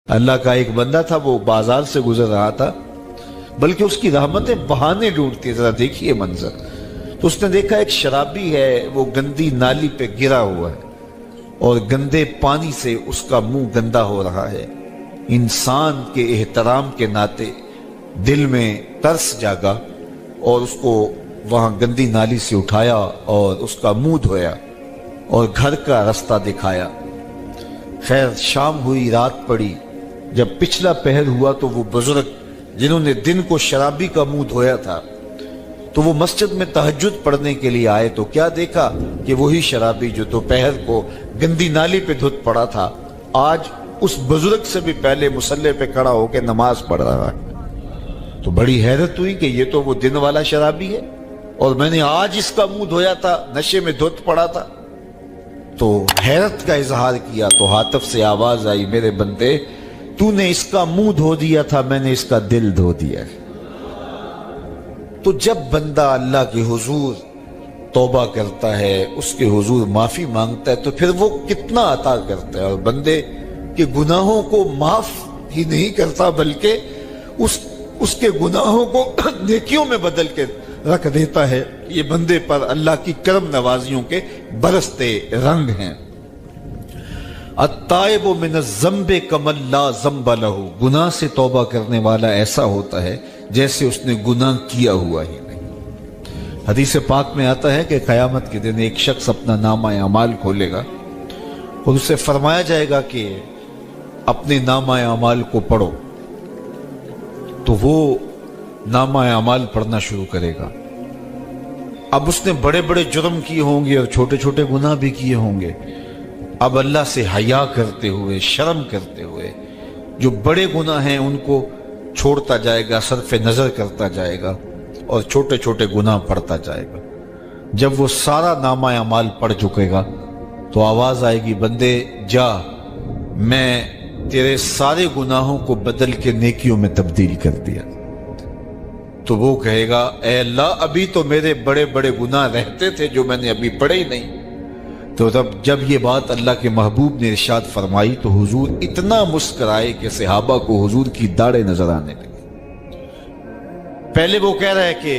اللہ کا ایک بندہ تھا، وہ بازار سے گزر رہا تھا، بلکہ اس کی رحمتیں بہانے ڈھونڈتی، ذرا دیکھیے منظر۔ تو اس نے دیکھا ایک شرابی ہے، وہ گندی نالی پہ گرا ہوا ہے اور گندے پانی سے اس کا منہ گندا ہو رہا ہے۔ انسان کے احترام کے ناطے دل میں ترس جاگا اور اس کو وہاں گندی نالی سے اٹھایا اور اس کا منہ دھویا اور گھر کا رستہ دکھایا۔ خیر شام ہوئی، رات پڑی، جب پچھلا پہر ہوا تو وہ بزرگ جنہوں نے دن کو شرابی کا منہ دھویا تھا تو وہ مسجد میں تہجد پڑھنے کے لیے آئے تو کیا دیکھا کہ وہی شرابی جو دوپہر کو گندی نالی پہ دھت پڑا تھا آج اس بزرگ سے بھی پہلے مصلی پہ کھڑا ہو کے نماز پڑھ رہا ہے۔ تو بڑی حیرت ہوئی کہ یہ تو وہ دن والا شرابی ہے اور میں نے آج اس کا منہ دھویا تھا، نشے میں دھت پڑا تھا۔ تو حیرت کا اظہار کیا تو ہاتف سے آواز آئی، میرے بندے تو نے اس کا منہ دھو دیا تھا، میں نے اس کا دل دھو دیا ہے۔ تو جب بندہ اللہ کے حضور توبہ کرتا ہے، اس کے حضور معافی مانگتا ہے تو پھر وہ کتنا عطا کرتا ہے، اور بندے کے گناہوں کو معاف ہی نہیں کرتا بلکہ اس کے گناہوں کو نیکیوں میں بدل کے رکھ دیتا ہے۔ یہ بندے پر اللہ کی کرم نوازیوں کے برستے رنگ ہیں۔ التائب من الذنب کمن لا ذنب لہ، گناہ سے توبہ کرنے والا ایسا ہوتا ہے جیسے اس نے گناہ کیا ہوا ہی نہیں۔ حدیث پاک میں آتا ہے کہ قیامت کے دن ایک شخص اپنا نامہ اعمال کھولے گا اور اسے فرمایا جائے گا کہ اپنے نامہ اعمال کو پڑھو، تو وہ نامہ اعمال پڑھنا شروع کرے گا۔ اب اس نے بڑے بڑے جرم کیے ہوں گے اور چھوٹے چھوٹے گناہ بھی کیے ہوں گے۔ اب اللہ سے حیا کرتے ہوئے، شرم کرتے ہوئے جو بڑے گناہ ہیں ان کو چھوڑتا جائے گا، صرف نظر کرتا جائے گا اور چھوٹے چھوٹے گناہ پڑھتا جائے گا۔ جب وہ سارا نامہ اعمال پڑھ چکے گا تو آواز آئے گی، بندے جا، میں تیرے سارے گناہوں کو بدل کے نیکیوں میں تبدیل کر دیا۔ تو وہ کہے گا، اے اللہ ابھی تو میرے بڑے بڑے گناہ رہتے تھے جو میں نے ابھی پڑھے ہی نہیں۔ تو جب یہ بات اللہ کے محبوب نے ارشاد فرمائی تو حضور اتنا مسکرائے کہ صحابہ کو حضور کی داڑھیں نظر آنے لگی۔ پہلے وہ کہہ رہا ہے کہ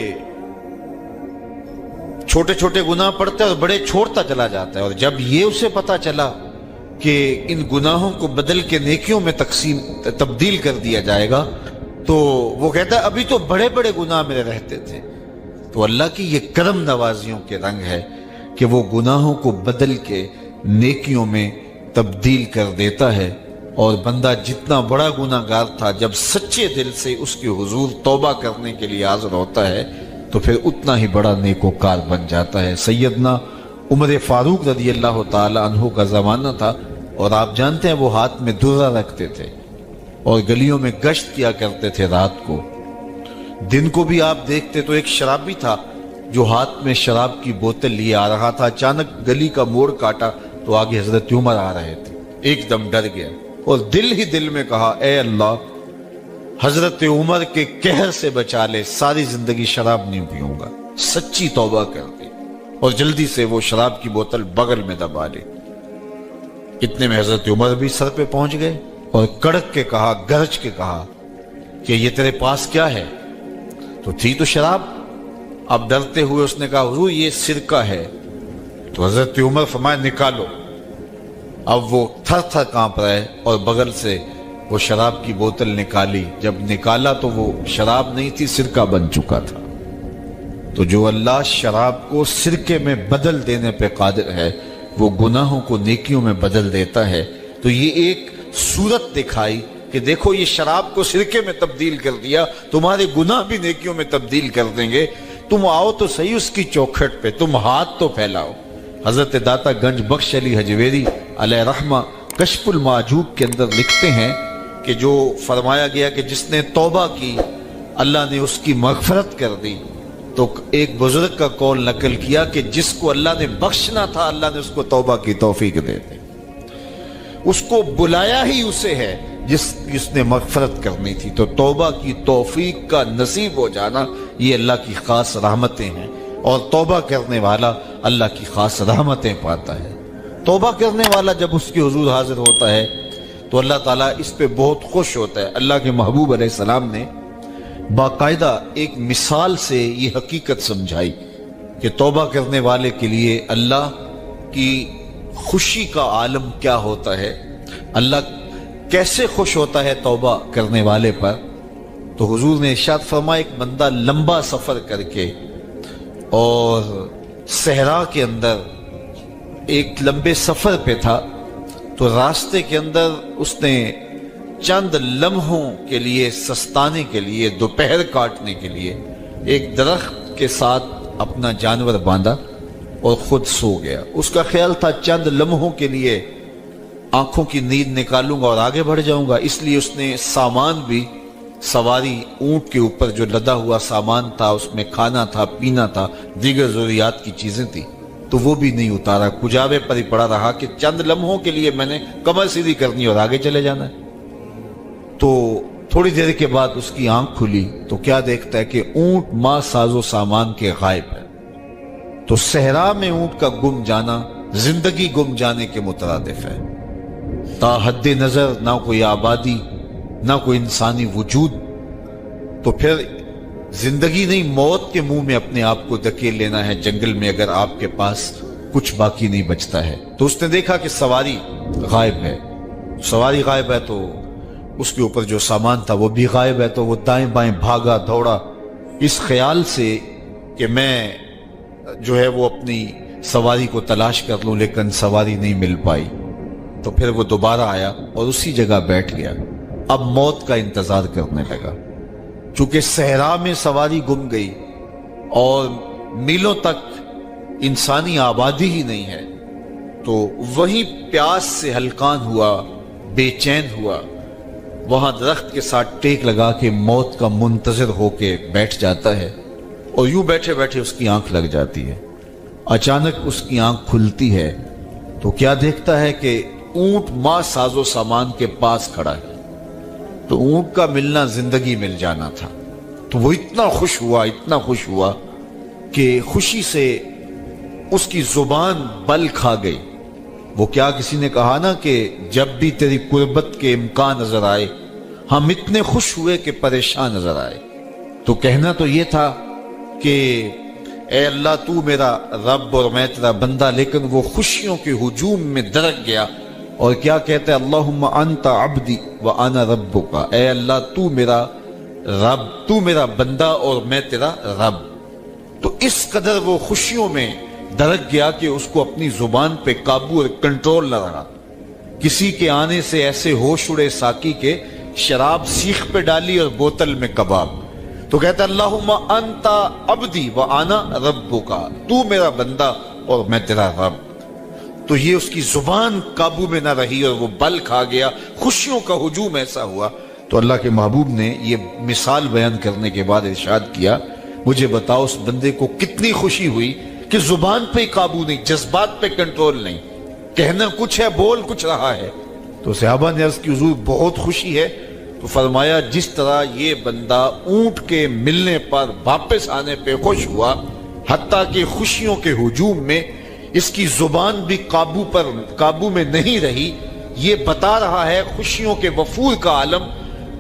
چھوٹے چھوٹے گناہ پڑھتا ہے اور بڑے چھوڑتا چلا جاتا ہے، اور جب یہ اسے پتا چلا کہ ان گناہوں کو بدل کے نیکیوں میں تبدیل کر دیا جائے گا تو وہ کہتا ہے ابھی تو بڑے بڑے گناہ میرے رہتے تھے۔ تو اللہ کی یہ کرم نوازیوں کے رنگ ہے کہ وہ گناہوں کو بدل کے نیکیوں میں تبدیل کر دیتا ہے، اور بندہ جتنا بڑا گناہ گار تھا جب سچے دل سے اس کے حضور توبہ کرنے کے لیے حاضر ہوتا ہے تو پھر اتنا ہی بڑا نیکوکار بن جاتا ہے۔ سیدنا عمر فاروق رضی اللہ تعالی عنہ کا زمانہ تھا اور آپ جانتے ہیں وہ ہاتھ میں درہ رکھتے تھے اور گلیوں میں گشت کیا کرتے تھے رات کو۔ دن کو بھی آپ دیکھتے تو ایک شرابی تھا جو ہاتھ میں شراب کی بوتل لیے آ رہا تھا، اچانک گلی کا موڑ کاٹا تو آگے حضرت عمر آ رہے تھے، ایک دم ڈر گیا اور دل ہی دل میں کہا، اے اللہ حضرت عمر کے قہر سے بچا لے، ساری زندگی شراب نہیں پیوں گا۔ سچی توبہ کر دی اور جلدی سے وہ شراب کی بوتل بغل میں دبا لی۔ اتنے میں حضرت عمر بھی سر پہ پہنچ گئے اور کڑک کے کہا، گرج کے کہا کہ یہ تیرے پاس کیا ہے؟ تو تھی تو شراب۔ اب ڈرتے ہوئے اس نے کہا، حضور یہ سرکہ ہے۔ تو حضرت عمر فرمایا، نکالو۔ اب وہ تھر تھر کانپ رہے اور بغل سے وہ شراب کی بوتل نکالی۔ جب نکالا تو وہ شراب نہیں تھی، سرکہ بن چکا تھا۔ تو جو اللہ شراب کو سرکے میں بدل دینے پہ قادر ہے وہ گناہوں کو نیکیوں میں بدل دیتا ہے۔ تو یہ ایک صورت دکھائی کہ دیکھو یہ شراب کو سرکے میں تبدیل کر دیا، تمہارے گناہ بھی نیکیوں میں تبدیل کر دیں گے۔ تم آؤ تو صحیح اس کی چوکھٹ پہ، تم ہاتھ تو پھیلاؤ۔ حضرت داتا گنج بخش علی حجویری علیہ رحمہ کشف المعجوب کے اندر لکھتے ہیں کہ جو فرمایا گیا کہ جس نے توبہ کی اللہ نے اس کی مغفرت کر دی، تو ایک بزرگ کا قول نقل کیا کہ جس کو اللہ نے بخشنا تھا اللہ نے اس کو توبہ کی توفیق دے دی۔ اس کو بلایا ہی اسے ہے جس نے مغفرت کرنی تھی۔ تو توبہ کی توفیق کا نصیب ہو جانا یہ اللہ کی خاص رحمتیں ہیں، اور توبہ کرنے والا اللہ کی خاص رحمتیں پاتا ہے۔ توبہ کرنے والا جب اس کے حضور حاضر ہوتا ہے تو اللہ تعالیٰ اس پہ بہت خوش ہوتا ہے۔ اللہ کے محبوب علیہ السلام نے باقاعدہ ایک مثال سے یہ حقیقت سمجھائی کہ توبہ کرنے والے کے لیے اللہ کی خوشی کا عالم کیا ہوتا ہے، اللہ کیسے خوش ہوتا ہے توبہ کرنے والے پر۔ تو حضور نے ارشاد فرمایا ایک بندہ لمبا سفر کر کے اور صحرا کے اندر ایک لمبے سفر پہ تھا، تو راستے کے اندر اس نے چند لمحوں کے لیے سستانے کے لیے، دوپہر کاٹنے کے لیے ایک درخت کے ساتھ اپنا جانور باندھا اور خود سو گیا۔ اس کا خیال تھا چند لمحوں کے لیے آنکھوں کی نیند نکالوں گا اور آگے بڑھ جاؤں گا، اس لیے اس نے سامان بھی، سواری اونٹ کے اوپر جو لدا ہوا سامان تھا، اس میں کھانا تھا، پینا تھا، دیگر ضروریات کی چیزیں تھی، تو وہ بھی نہیں اتارا، کجاوے پر ہی پڑا رہا کہ چند لمحوں کے لیے میں نے کمر سیدھی کرنی اور آگے چلے جانا ہے۔ تو تھوڑی دیر کے بعد اس کی آنکھ کھلی تو کیا دیکھتا ہے کہ اونٹ ماں ساز و سامان کے غائب ہے۔ تو صحرا میں اونٹ کا گم جانا زندگی گم جانے کے مترادف ہے۔ تا حد نظر نہ کوئی آبادی، نہ کوئی انسانی وجود، تو پھر زندگی نہیں، موت کے منہ میں اپنے آپ کو دھکیل لینا ہے جنگل میں اگر آپ کے پاس کچھ باقی نہیں بچتا ہے۔ تو اس نے دیکھا کہ سواری غائب ہے، سواری غائب ہے تو اس کے اوپر جو سامان تھا وہ بھی غائب ہے، تو وہ دائیں بائیں بھاگا دوڑا اس خیال سے کہ میں جو ہے وہ اپنی سواری کو تلاش کر لوں، لیکن سواری نہیں مل پائی۔ تو پھر وہ دوبارہ آیا اور اسی جگہ بیٹھ گیا، اب موت کا انتظار کرنے لگا۔ چونکہ صحرا میں سواری گم گئی اور میلوں تک انسانی آبادی ہی نہیں ہے، تو وہیں پیاس سے ہلکان ہوا، بے چین ہوا، وہاں درخت کے ساتھ ٹیک لگا کے موت کا منتظر ہو کے بیٹھ جاتا ہے، اور یوں بیٹھے بیٹھے اس کی آنکھ لگ جاتی ہے۔ اچانک اس کی آنکھ کھلتی ہے تو کیا دیکھتا ہے کہ اونٹ ماں ساز و سامان کے پاس کھڑا ہے۔ تو اونٹ کا ملنا زندگی مل جانا تھا، تو وہ اتنا خوش ہوا، اتنا خوش ہوا کہ خوشی سے اس کی زبان بل کھا گئی۔ وہ کیا کسی نے کہا نا کہ جب بھی تیری قربت کے امکان نظر آئے ہم اتنے خوش ہوئے کہ پریشان نظر آئے۔ تو کہنا تو یہ تھا کہ اے اللہ تو میرا رب اور میں تیرا بندہ، لیکن وہ خوشیوں کے ہجوم میں درک گیا اور کیا کہتا ہے، اللہم انت عبدی وانا ربک، اے اللہ تو میرا رب، تو میرا بندہ اور میں تیرا رب۔ تو اس قدر وہ خوشیوں میں درک گیا کہ اس کو اپنی زبان پہ قابو اور کنٹرول نہ رہا۔ کسی کے آنے سے ایسے ہوش اڑے ساقی کے، شراب سیخ پہ ڈالی اور بوتل میں کباب۔ تو کہتا ہے اللہم انت عبدی وانا ربک، تو میرا بندہ اور میں تیرا رب۔ تو یہ اس کی زبان قابو میں نہ رہی اور وہ بل کھا گیا، خوشیوں کا ہجوم ایسا ہوا۔ تو اللہ کے محبوب نے یہ مثال بیان کرنے کے بعد ارشاد کیا، مجھے بتاؤ اس بندے کو کتنی خوشی ہوئی کہ زبان پہ قابو نہیں، جذبات پہ کنٹرول نہیں، کہنا کچھ ہے بول کچھ رہا ہے۔ تو صحابہ نے عرض کی حضور بہت خوشی ہے۔ تو فرمایا جس طرح یہ بندہ اونٹ کے ملنے پر واپس آنے پہ خوش ہوا، حتیٰ کہ خوشیوں کے ہجوم میں اس کی زبان بھی قابو میں نہیں رہی، یہ بتا رہا ہے خوشیوں کے وفور کا عالم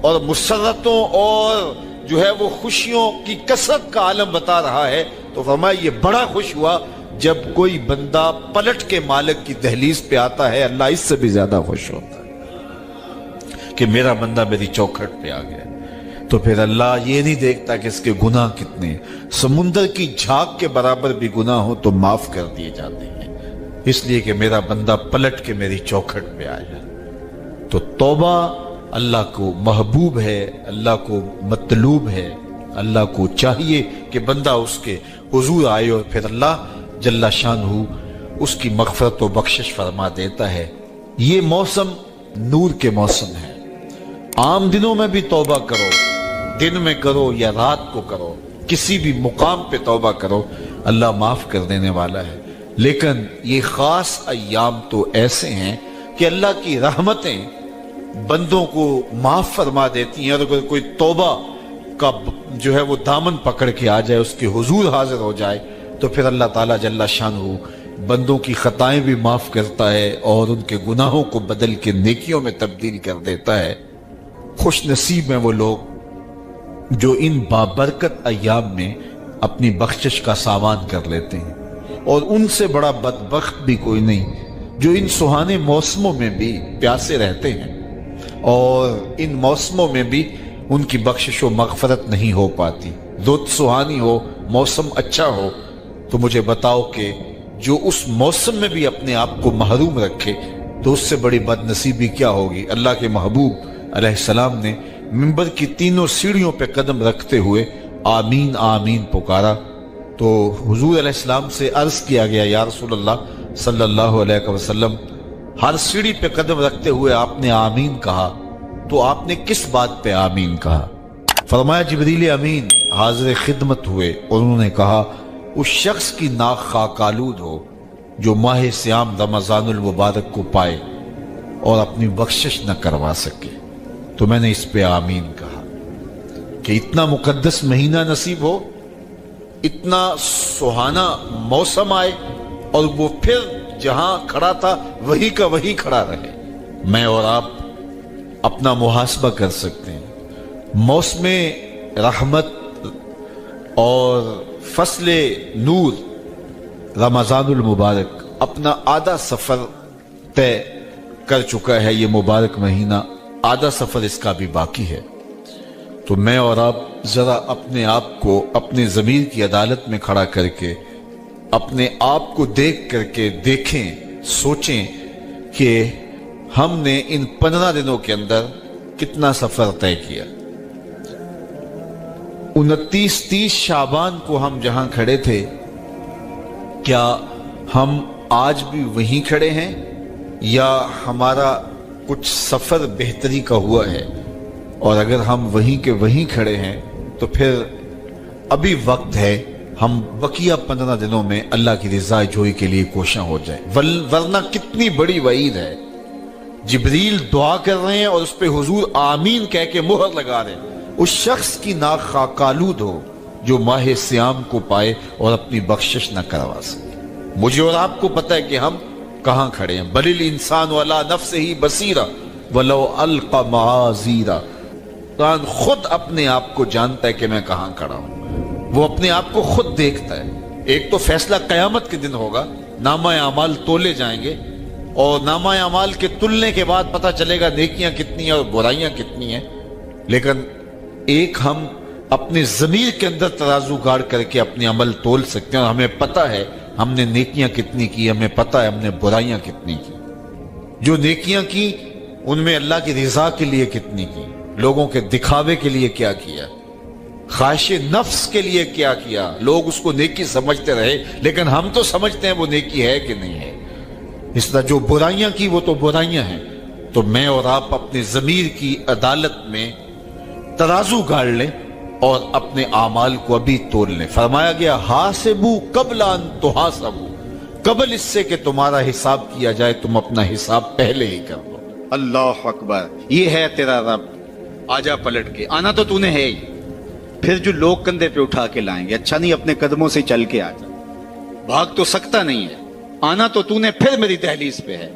اور مسرتوں اور جو ہے وہ خوشیوں کی کثرت کا عالم بتا رہا ہے۔ تو فرمایا یہ بڑا خوش ہوا جب کوئی بندہ پلٹ کے مالک کی دہلیز پہ آتا ہے، اللہ اس سے بھی زیادہ خوش ہوتا ہے کہ میرا بندہ میری چوکھٹ پہ آ گیا۔ تو پھر اللہ یہ نہیں دیکھتا کہ اس کے گناہ کتنے، سمندر کی جھاگ کے برابر بھی گناہ ہو تو معاف کر دیے جاتے ہیں، اس لیے کہ میرا بندہ پلٹ کے میری چوکھٹ پہ آیا۔ تو توبہ اللہ کو محبوب ہے، اللہ کو مطلوب ہے، اللہ کو چاہیے کہ بندہ اس کے حضور آئے اور پھر اللہ جل شانہ اس کی مغفرت و بخشش فرما دیتا ہے۔ یہ موسم نور کے موسم ہے، عام دنوں میں بھی توبہ کرو، دن میں کرو یا رات کو کرو، کسی بھی مقام پہ توبہ کرو، اللہ معاف کر دینے والا ہے۔ لیکن یہ خاص ایام تو ایسے ہیں کہ اللہ کی رحمتیں بندوں کو معاف فرما دیتی ہیں، اور اگر کوئی توبہ کا جو ہے وہ دامن پکڑ کے آ جائے، اس کے حضور حاضر ہو جائے، تو پھر اللہ تعالیٰ جل شانہ بندوں کی خطائیں بھی معاف کرتا ہے اور ان کے گناہوں کو بدل کے نیکیوں میں تبدیل کر دیتا ہے۔ خوش نصیب ہیں وہ لوگ جو ان بابرکت ایام میں اپنی بخشش کا سامان کر لیتے ہیں، اور ان سے بڑا بدبخت بھی کوئی نہیں جو ان سہانے موسموں میں بھی پیاسے رہتے ہیں اور ان موسموں میں بھی ان کی بخشش و مغفرت نہیں ہو پاتی۔ رت سہانی ہو، موسم اچھا ہو، تو مجھے بتاؤ کہ جو اس موسم میں بھی اپنے آپ کو محروم رکھے تو اس سے بڑی بد نصیبی کیا ہوگی۔ اللہ کے محبوب علیہ السلام نے منبر کی تینوں سیڑھیوں پہ قدم رکھتے ہوئے آمین آمین پکارا، تو حضور علیہ السلام سے عرض کیا گیا یا رسول اللہ صلی اللہ علیہ وسلم، ہر سیڑھی پہ قدم رکھتے ہوئے آپ نے آمین کہا، تو آپ نے کس بات پہ آمین کہا؟ فرمایا جبریل امین حاضر خدمت ہوئے اور انہوں نے کہا اس شخص کی ناک خاک آلود ہو جو ماہ صیام رمضان المبارک کو پائے اور اپنی بخشش نہ کروا سکے۔ تو میں نے اس پہ آمین کہا کہ اتنا مقدس مہینہ نصیب ہو، اتنا سہانا موسم آئے اور وہ پھر جہاں کھڑا تھا وہی کا وہی کھڑا رہے۔ میں اور آپ اپنا محاسبہ کر سکتے ہیں۔ موسم رحمت اور فصل نور رمضان المبارک اپنا آدھا سفر طے کر چکا ہے، یہ مبارک مہینہ آدھا سفر اس کا بھی باقی ہے۔ تو میں اور آپ ذرا اپنے آپ کو اپنے ضمیر کی عدالت میں کھڑا کر کے اپنے آپ کو دیکھ کر کے دیکھیں، سوچیں کہ ہم نے ان 15 دنوں کے اندر کتنا سفر طے کیا۔ 29-30 شعبان کو ہم جہاں کھڑے تھے، کیا ہم آج بھی وہیں کھڑے ہیں یا ہمارا کچھ سفر بہتری کا ہوا ہے؟ اور اگر ہم وہیں کے وہیں کھڑے ہیں تو پھر ابھی وقت ہے ہم بقیہ 15 دنوں میں اللہ کی رضا جوئی کے لیے کوشاں ہو جائیں، ورنہ کتنی بڑی وعید ہے۔ جبریل دعا کر رہے ہیں اور اس پہ حضور آمین کہہ کے مہر لگا رہے ہیں، اس شخص کی ناک خاک آلود ہو جو ماہ صیام کو پائے اور اپنی بخشش نہ کروا سکے۔ مجھے اور آپ کو پتہ ہے کہ ہم کہاں کھڑے ہیں۔ بل الانسان علی نفسہ بصیرہ ولو القی معاذیرہ، انسان خود اپنے آپ کو جانتا ہے کہ میں کہاں کھڑا ہوں، وہ اپنے آپ کو خود دیکھتا ہے۔ ایک تو فیصلہ قیامت کے دن ہوگا، نامہ اعمال تولے جائیں گے اور نامہ اعمال کے تلنے کے بعد پتہ چلے گا نیکیاں کتنی ہیں اور برائیاں کتنی ہیں۔ لیکن ایک ہم اپنے ضمیر کے اندر ترازو گاڑ کر کے اپنے عمل تول سکتے ہیں اور ہمیں پتہ ہے ہم نے نیکیاں کتنی کی، ہمیں پتہ ہے ہم نے برائیاں کتنی کی۔ جو نیکیاں کی ان میں اللہ کی رضا کے لیے کتنی کی، لوگوں کے دکھاوے کے لیے کیا کیا، خواہش نفس کے لیے کیا کیا، لوگ اس کو نیکی سمجھتے رہے لیکن ہم تو سمجھتے ہیں وہ نیکی ہے کہ نہیں ہے۔ اس طرح جو برائیاں کی وہ تو برائیاں ہیں۔ تو میں اور آپ اپنے ضمیر کی عدالت میں ترازو گاڑ لیں اور اپنے اعمال کو ابھی تول لیں۔ فرمایا گیا حاسبو قبل ان تحاسبو، قبل اس سے کہ تمہارا حساب کیا جائے تم اپنا حساب پہلے ہی کر لو۔ اللہ اکبر، یہ ہے تیرا رب، آجا پلٹ کے، آنا تو تو نے ہے ہی، پھر جو لوگ کندھے پہ اٹھا کے لائیں گے، اچھا نہیں اپنے قدموں سے چل کے آجا، بھاگ تو سکتا نہیں ہے، آنا تو تو نے پھر میری دہلیز پہ ہے،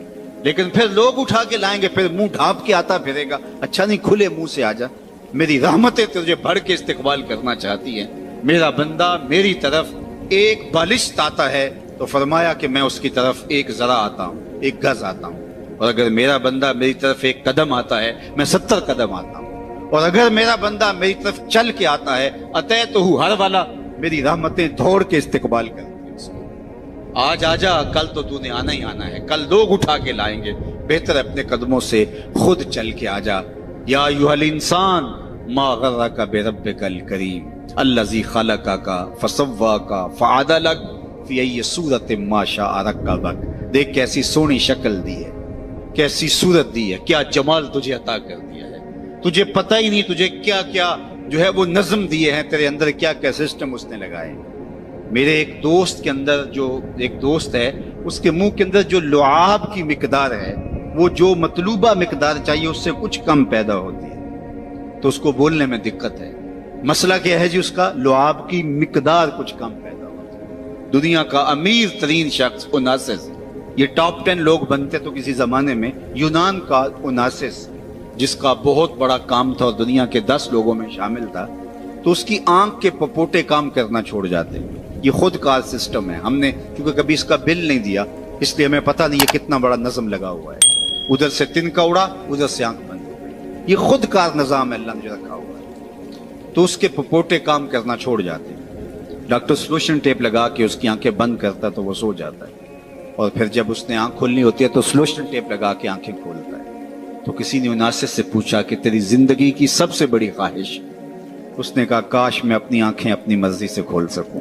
لیکن پھر لوگ اٹھا کے لائیں گے، پھر منہ ڈھانپ کے آتا پھرے گا، اچھا نہیں کھلے منہ سے آجا، میری رحمتیں تجھے بڑھ کے استقبال کرنا چاہتی ہیں۔ میرا بندہ میری طرف ایک بالشت آتا ہے تو فرمایا کہ میں اس کی طرف ایک ذرا آتا ہوں، ایک گز آتا ہوں، اور اگر میرا بندہ میری طرف ایک قدم آتا ہے میں 70 قدم آتا ہوں، اور اگر میرا بندہ میری طرف چل کے آتا ہے اتیتہ ہر والا، میری رحمتیں دوڑ کے استقبال کرتی ہیں اس کو۔ آج آجا، کل تو تو نے آنا ہی آنا ہے، کل لوگ اٹھا کے لائیں گے، بہتر اپنے قدموں سے خود چل کے آجا۔ یا ایھا الانسان ما غرک بربک الکریم الذی خلقک فسواک فعدلک فی ای صورت ما شاء رکبک۔ دیکھ کیسی سونی شکل دی ہے، کیسی صورت دی ہے، کیا جمال تجھے عطا کر دیا ہے، تجھے پتہ ہی نہیں تجھے کیا کیا جو ہے وہ نظم دیے ہیں، تیرے اندر کیا کیا سسٹم اس نے لگائے۔ میرے ایک دوست کے اندر، جو ایک دوست ہے، اس کے منہ کے اندر جو لعاب کی مقدار ہے، وہ جو مطلوبہ مقدار چاہیے اس سے کچھ کم پیدا ہوتی ہے، تو اس کو بولنے میں دقت ہے۔ مسئلہ کیا ہے جی؟ اس کا لعاب کی مقدار کچھ کم پیدا ہوتی ہے۔ دنیا کا امیر ترین شخص اوناسس، یہ ٹاپ 10 لوگ بنتے تو کسی زمانے میں یونان کا اوناسس، جس کا بہت بڑا کام تھا اور دنیا کے 10 لوگوں میں شامل تھا، تو اس کی آنکھ کے پپوٹے کام کرنا چھوڑ جاتے ہیں۔ یہ خود کار سسٹم ہے، ہم نے کیونکہ کبھی اس کا بل نہیں دیا اس لیے ہمیں پتہ نہیں یہ کتنا بڑا نظم لگا ہوا ہے، ادھر سے تنکا اڑا ادھر سے آنکھ بند ہو گئی، یہ خود کار نظام ہے اللہ نے جو رکھا ہوا ہے، تو اس کے پپوٹے کام کرنا چھوڑ جاتے ہیں۔ ڈاکٹر سلوشن ٹیپ لگا کے اس کی آنکھیں بند کرتا تو وہ سو جاتا ہے، اور پھر جب اس نے آنکھ کھولنی ہوتی ہے تو سلوشن ٹیپ لگا کے آنکھیں کھولتا ہے۔ تو کسی نے اوناسس سے پوچھا کہ تیری زندگی کی سب سے بڑی خواہش؟ اس نے کہا کاش میں اپنی آنکھیں اپنی مرضی سے کھول سکوں۔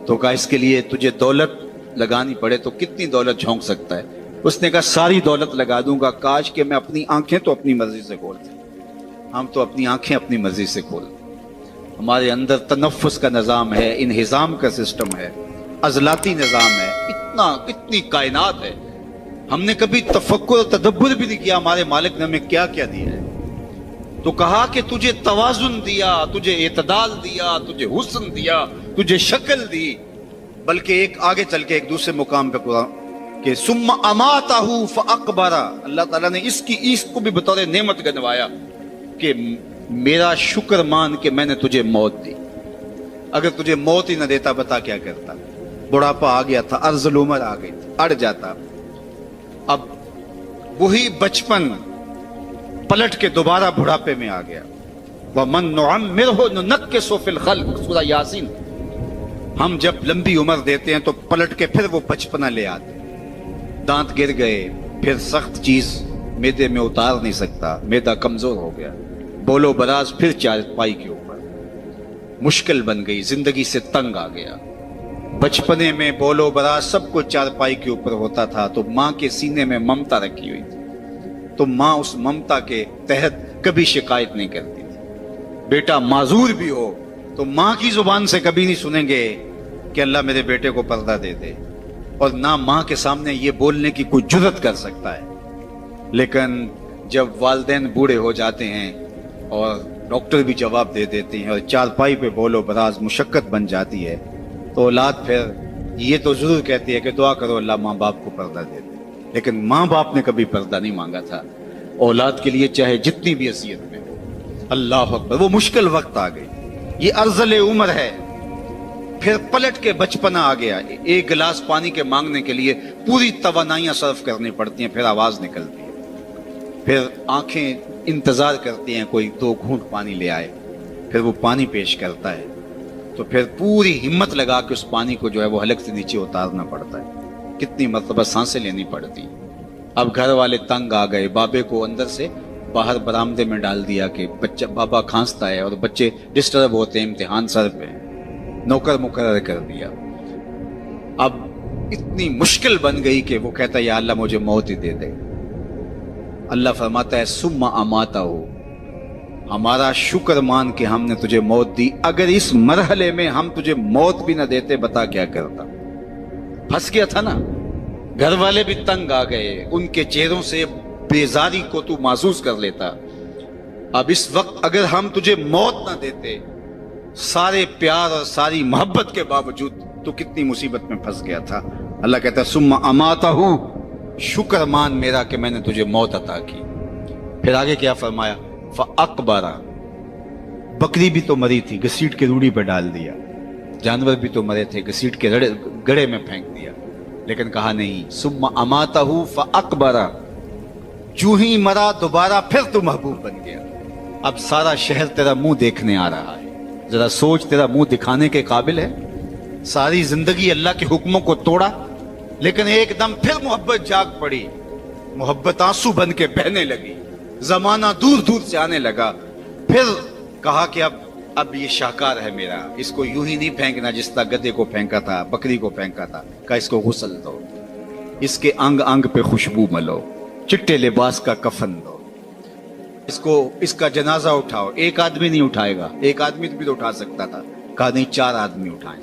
تو کہا اس کے لیے تجھے دولت لگانی پڑے تو کتنی دولت جھونک سکتا ہے؟ اس نے کہا ساری دولت لگا دوں گا، کاش کہ میں اپنی آنکھیں تو اپنی مرضی سے کھول سکوں۔ ہم تو اپنی آنکھیں اپنی مرضی سے کھولتے ہیں، ہمارے اندر تنفس کا نظام ہے، انہضام کا سسٹم ہے، عضلاتی نظام ہے، اتنی کائنات ہے، ہم نے کبھی تفکر اور تدبر بھی نہیں کیا ہمارے مالک نے ہمیں کیا کیا دیا ہے۔ تو کہا کہ تجھے توازن دیا، تجھے اعتدال دیا، تجھے حسن دیا، تجھے شکل دی، بلکہ ایک آگے چل کے ایک دوسرے مقام پہ قرآن کہ ثم اماتہ فاقبرہ، اللہ تعالیٰ نے اس کو بھی بطور نعمت گنوایا کہ میرا شکر مان کہ میں نے تجھے موت دی، اگر تجھے موت ہی نہ دیتا بتا کیا کرتا؟ بڑھاپا آ گیا تھا، ارذ العمر آ گئی تھی، اڑ جاتا، اب وہی بچپن پلٹ کے دوبارہ بڑھاپے میں آ گیا۔ وَمَن نُعَمِّرْهُ نُنَكِّسُ فِي الْخَلْقِ، سورہ یاسین۔ ہم جب لمبی عمر دیتے ہیں تو پلٹ کے پھر وہ بچپنا لے آتے ہیں، دانت گر گئے، پھر سخت چیز میدے میں اتار نہیں سکتا، میدا کمزور ہو گیا، بولو براز پھر چارپائی کے اوپر، مشکل بن گئی، زندگی سے تنگ آ گیا۔ بچپنے میں بولو براز سب کو چارپائی کے اوپر ہوتا تھا تو ماں کے سینے میں ممتا رکھی ہوئی تھی، تو ماں اس ممتا کے تحت کبھی شکایت نہیں کرتی تھی۔ بیٹا معذور بھی ہو تو ماں کی زبان سے کبھی نہیں سنیں گے کہ اللہ میرے بیٹے کو پردہ دے دے، اور نہ ماں کے سامنے یہ بولنے کی کوئی جرت کر سکتا ہے۔ لیکن جب والدین بوڑھے ہو جاتے ہیں اور ڈاکٹر بھی جواب دے دیتے ہیں اور چارپائی پہ بولو براز مشقت بن جاتی ہے، تو اولاد پھر یہ تو ضرور کہتی ہے کہ دعا کرو اللہ ماں باپ کو پردہ دے دے، لیکن ماں باپ نے کبھی پردہ نہیں مانگا تھا اولاد کے لیے، چاہے جتنی بھی اذیت میں ہو۔ اللہ اکبر، وہ مشکل وقت آ گئی، یہ ارذل عمر ہے، پھر پلٹ کے بچپنا آ گیا، ایک گلاس پانی کے مانگنے کے لیے پوری توانائیاں صرف کرنی پڑتی ہیں، پھر آواز نکلتی ہے، پھر آنکھیں انتظار کرتی ہیں کوئی 2 گھونٹ پانی لے آئے، پھر وہ پانی پیش کرتا ہے، تو پھر پوری ہمت لگا کے اس پانی کو جو ہے وہ حلق سے نیچے اتارنا پڑتا ہے، کتنی مرتبہ سانسیں لینی پڑتی۔ اب گھر والے تنگ آ گئے، بابے کو اندر سے باہر برآمدے میں ڈال دیا کہ بچہ بابا کھانستا ہے اور بچے ڈسٹرب ہوتے ہیں، امتحان سر پہ، نوکر مقرر کر دیا۔ اب اتنی مشکل بن گئی کہ وہ کہتا ہے یا اللہ مجھے موت ہی دے دے۔ اللہ فرماتا ہے ثم اماتہ، ہمارا شکر مان کہ ہم نے تجھے موت دی، اگر اس مرحلے میں ہم تجھے موت بھی نہ دیتے بتا کیا کرتا؟ پھنس گیا تھا نا، گھر والے بھی تنگ آ گئے، ان کے چہروں سے بیزاری کو تو محسوس کر لیتا۔ اب اس وقت اگر ہم تجھے موت نہ دیتے، سارے پیار اور ساری محبت کے باوجود تو کتنی مصیبت میں پھنس گیا تھا۔ اللہ کہتا ہے ثم اماتہ، شکر مان میرا کہ میں نے تجھے موت عطا کی۔ پھر آگے کیا فرمایا؟ فاقبرہ، بکری بھی تو مری تھی، گھسیٹ کے روڑی پہ ڈال دیا، جانور بھی تو مرے تھے، گھسیٹ کے گڑھے میں پھینک دیا، لیکن کہا نہیں ثم اماتہ فاقبرہ، جو ہی مرا دوبارہ پھر تو محبوب بن گیا۔ اب سارا شہر تیرا منہ دیکھنے آ رہا ہے، ذرا سوچ تیرا منہ دکھانے کے قابل ہے؟ ساری زندگی اللہ کے حکموں کو توڑا، لیکن ایک دم پھر محبت جاگ پڑی، محبت آنسو بن کے بہنے لگی، زمانہ دور دور سے آنے لگا، پھر کہا کہ اب یہ شاہکار ہے میرا، اس کو یوں ہی نہیں پھینکنا جس طرح گدھے کو پھینکا تھا، بکری کو پھینکا تھا، کہا اس کو غسل دو، اس کے انگ انگ پہ خوشبو ملو، چٹے لباس کا کفن دو، اس کا جنازہ اٹھاؤ۔ ایک آدمی نہیں اٹھائے گا، ایک آدمی بھی تو اٹھا سکتا تھا، کہا نہیں 4 آدمی اٹھائیں،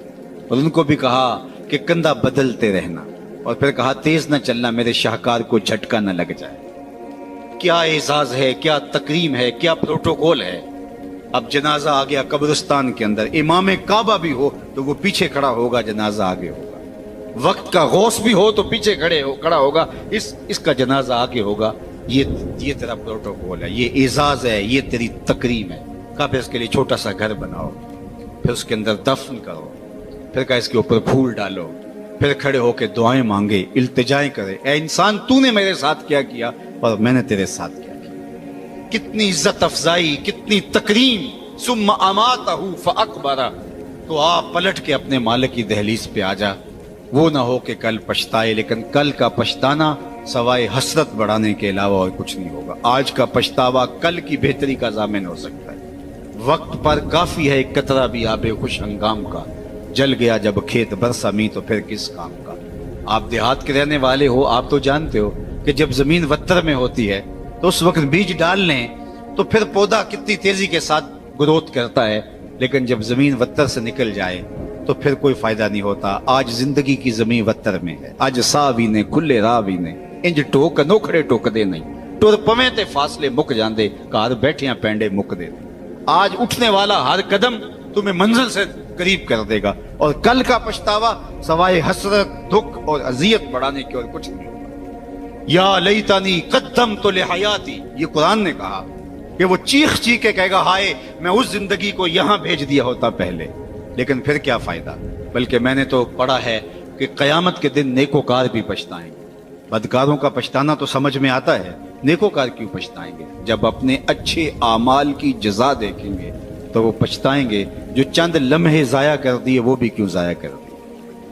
اور ان کو بھی کہا کہ کندھا بدلتے رہنا، اور پھر کہا تیز نہ چلنا میرے شاہکار کو جھٹکا نہ لگ جائے۔ کیا اعزاز ہے، کیا تکریم ہے، کیا پروٹوکول ہے۔ اب جنازہ آ گیا قبرستان کے اندر، امام کعبہ بھی ہو تو وہ پیچھے کھڑا ہوگا، جنازہ آگے ہوگا۔ وقت کا غوث بھی ہو تو پیچھے کھڑا ہوگا، اس کا جنازہ آگے ہوگا، یہ تیرا پروٹوکول ہے، یہ اعزاز ہے، یہ تیری تکریم ہے۔ کہا پھر اس کے لیے چھوٹا سا گھر بناؤ، پھر اس کے اندر دفن کرو، پھر کہا اس کے اوپر پھول ڈالو، پھر کھڑے ہو کے دعائیں مانگے، التجائیں کرے، اے انسان تو نے میرے ساتھ کیا کیا اور میں نے تیرے ساتھ کیا کیا۔ کتنی عزت افزائی، کتنی تکریم۔ ثم اماتہ فاقبرہ، تو آپ پلٹ کے اپنے مالک کی دہلیز پہ آ جا، وہ نہ ہو کہ کل پچھتائے، لیکن کل کا پچھتانا سوائے حسرت بڑھانے کے علاوہ اور کچھ نہیں ہوگا۔ آج کا پچھتاوا کل کی بہتری کا ضامن ہو سکتا ہے۔ وقت پر کافی ہے ایک قطرہ بھی آب خوش ہنگام کا، جل گیا جب کھیت برسا می تو پھر کس کام کا۔ آپ دیہات کے رہنے والے ہو، آپ تو جانتے ہو کہ جب زمین وتر میں ہوتی ہے تو اس وقت بیج ڈال لیں تو پھر پودا کتنی تیزی کے ساتھ گروتھ کرتا ہے، لیکن جب زمین وتر سے نکل جائے تو پھر کوئی فائدہ نہیں ہوتا۔ آج زندگی کی زمین وتر میں ہے، آج ساوی نے کھلے راوی نے انج ٹوک نوکھڑے ٹوک دے نہیں، ٹر پویں تے فاصلے مک جاندے، گھر بیٹھیاں پینڈے مک دے۔ آج اٹھنے والا ہر قدم تمہیں منزل سے قریب کر دے گا، اور کل کا پچھتاوا سوائے حسرت، دکھ اور اذیت بڑھانے کے اور کچھ نہیں ہوگا۔ یا لیتنی قدمت لحیاتی، یہ قرآن نے کہا کہ وہ چیخ چیخ کے کہے گا ہائے میں اس زندگی کو یہاں بھیج دیا ہوتا پہلے، لیکن پھر کیا فائدہ۔ بلکہ میں نے تو پڑھا ہے کہ قیامت کے دن نیکوکار بھی پچھتائیں گے۔ بدکاروں کا پچھتانا تو سمجھ میں آتا ہے، نیکوکار کیوں پچھتائیں گے؟ جب اپنے اچھے اعمال کی جزا دیکھیں گے تو وہ پچھتائیں گے، جو چند لمحے ضائع کر دیے وہ بھی کیوں ضائع کر دیے،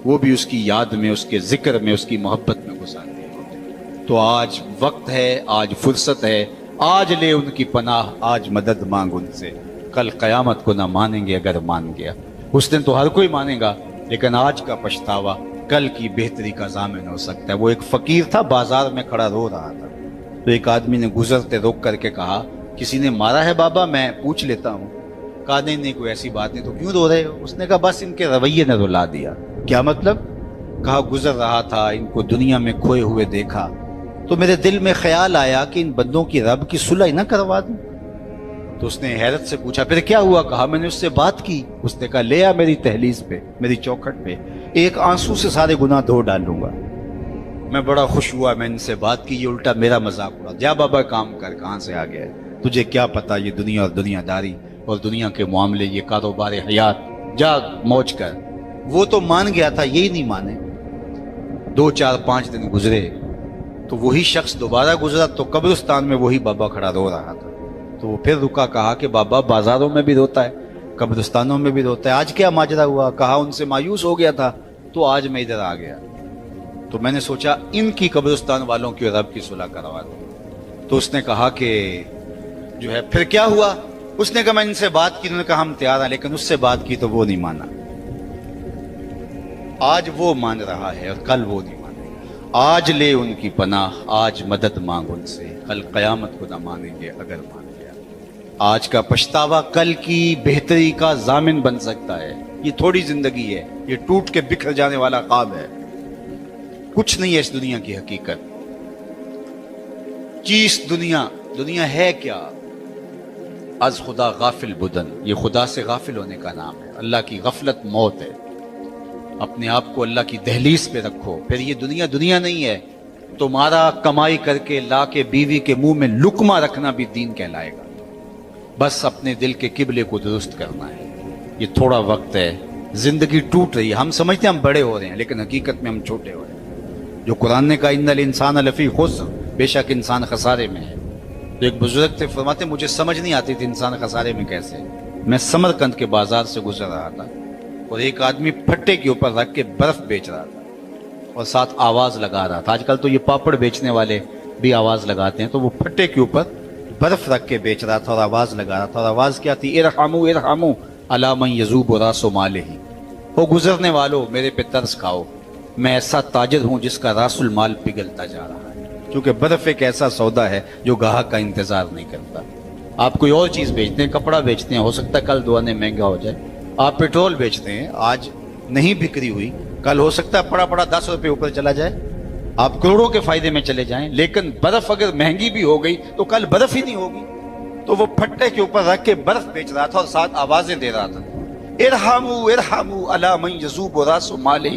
وہ بھی اس کی یاد میں، اس کے ذکر میں، اس کی محبت میں گزار دیے ہوتے۔ تو آج وقت ہے، آج فرصت ہے، آج لے ان کی پناہ، آج مدد مانگ ان سے، کل قیامت کو نہ مانیں گے اگر مان گیا۔ اس دن تو ہر کوئی مانے گا، لیکن آج کا پچھتاوا کل کی بہتری کا ضامن ہو سکتا ہے۔ وہ ایک فقیر تھا، بازار میں کھڑا رو رہا تھا، تو ایک آدمی نے گزرتے روک کر کے کہا کسی نے مارا ہے بابا؟ میں پوچھ لیتا ہوں۔ کہا نہیں کوئی ایسی بات نہیں، تو کیوں رو رہے ہو؟ اس نے کہا بس ان کے رویے نے رلا دیا۔ کیا مطلب؟ کہا گزر رہا تھا، ان کو دنیا میں کھوئے ہوئے دیکھا تو میرے دل میں خیال آیا کہ ان بندوں کی رب کی صلح نہ کروا دوں۔ تو اس نے حیرت سے پوچھا پھر کیا ہوا؟ کہا میں نے اس سے بات کی، اس نے کہا لے آ میری تہلیز پہ، میری چوکھٹ پہ، ایک آنسو سے سارے گناہ دھو ڈالوں گا۔ میں بڑا خوش ہوا، میں ان سے بات کی، یہ الٹا میرا مذاق اڑا۔ جا بابا کام کر، کہاں سے آ گیا ہے تجھے کیا پتا یہ دنیا اور دنیا داری اور دنیا کے معاملے، یہ کاروبار حیات، جا موج کر۔ وہ تو مان گیا تھا، یہی نہیں مانے۔ 2 4 5 دن گزرے تو وہی شخص دوبارہ گزرا تو قبرستان میں وہی بابا کھڑا رو رہا تھا۔ تو وہ پھر رکا، کہا کہ بابا بازاروں میں بھی روتا ہے، قبرستانوں میں بھی روتا ہے، آج کیا ماجرا ہوا؟ کہا ان سے مایوس ہو گیا تھا تو آج میں ادھر آ گیا، تو میں نے سوچا ان کی قبرستان والوں کی رب کی صلح کروا دوں۔ تو اس نے کہا کہ جو ہے پھر کیا ہوا؟ اس نے کہا میں ان سے بات کی، انہوں نے کہا ہم تیار ہیں، لیکن اس سے بات کی تو وہ نہیں مانا۔ آج وہ مان رہا ہے اور کل وہ نہیں مانے گا۔ آج لے ان کی پناہ، آج مدد مانگ ان سے، کل قیامت کو نہ مانیں گے اگر مان گیا۔ آج کا پچھتاوا کل کی بہتری کا ضامن بن سکتا ہے۔ یہ تھوڑی زندگی ہے، یہ ٹوٹ کے بکھر جانے والا خواب ہے، کچھ نہیں ہے اس دنیا کی حقیقت۔ چیز دنیا ہے کیا؟ از خدا غافل بدن، یہ خدا سے غافل ہونے کا نام ہے۔ اللہ کی غفلت موت ہے۔ اپنے آپ کو اللہ کی دہلیز پہ رکھو، پھر یہ دنیا نہیں ہے۔ تمہارا کمائی کر کے لا کے بیوی کے منہ میں لقمہ رکھنا بھی دین کہلائے گا۔ بس اپنے دل کے قبلے کو درست کرنا ہے۔ یہ تھوڑا وقت ہے، زندگی ٹوٹ رہی ہے، ہم سمجھتے ہیں ہم بڑے ہو رہے ہیں، لیکن حقیقت میں ہم چھوٹے ہو رہے ہیں۔ جو قرآن نے کہا ان الانسان لفی خسر، بے شک انسان خسارے میں ہے۔ تو ایک بزرگ تھے، فرماتے مجھے سمجھ نہیں آتی تھی انسان خسارے میں کیسے۔ میں سمرقند کے بازار سے گزر رہا تھا اور ایک آدمی پھٹے کے اوپر رکھ کے برف بیچ رہا تھا اور ساتھ آواز لگا رہا تھا۔ آج کل تو یہ پاپڑ بیچنے والے بھی آواز لگاتے ہیں، تو وہ پھٹے کے اوپر برف رکھ کے بیچ رہا تھا اور آواز لگا رہا تھا، اور آواز کیا تھی؟ ارحموا ارحموا علی من یذوب راس مالہ، ہو گزرنے والو میرے پہ ترس کھاؤ، میں ایسا تاجر ہوں جس کا راس المال پگھلتا جا رہا ہے۔ کیونکہ برف ایک ایسا سودا ہے جو گاہک کا انتظار نہیں کرتا۔ آپ کوئی اور چیز بیچتے ہیں، کپڑا بیچتے ہیں، ہو سکتا ہے کل دوانے مہنگا ہو جائے۔ آپ پیٹرول بیچتے ہیں، آج نہیں بکری ہوئی، کل ہو سکتا ہے پڑا 10 روپے اوپر چلا جائے، آپ کروڑوں کے فائدے میں چلے جائیں۔ لیکن برف اگر مہنگی بھی ہو گئی تو کل برف ہی نہیں ہوگی۔ تو وہ پھٹے کے اوپر رکھ کے برف بیچ رہا تھا اور ساتھ آوازیں دے رہا تھا، ارحموا ارحموا علی من یذوب راس مالہ،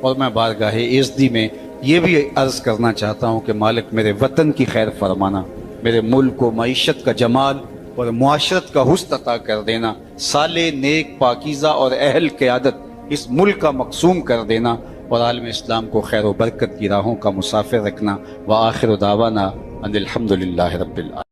اور میں بارگاہ عزتی میں یہ بھی عرض کرنا چاہتا ہوں کہ مالک میرے وطن کی خیر فرمانا، میرے ملک کو معیشت کا جمال اور معاشرت کا حسن عطا کر دینا، صالح نیک پاکیزہ اور اہل قیادت اس ملک کا مقسوم کر دینا، اور عالم اسلام کو خیر و برکت کی راہوں کا مسافر رکھنا۔ وآخر دعوانا ان الحمدللہ رب العالمین۔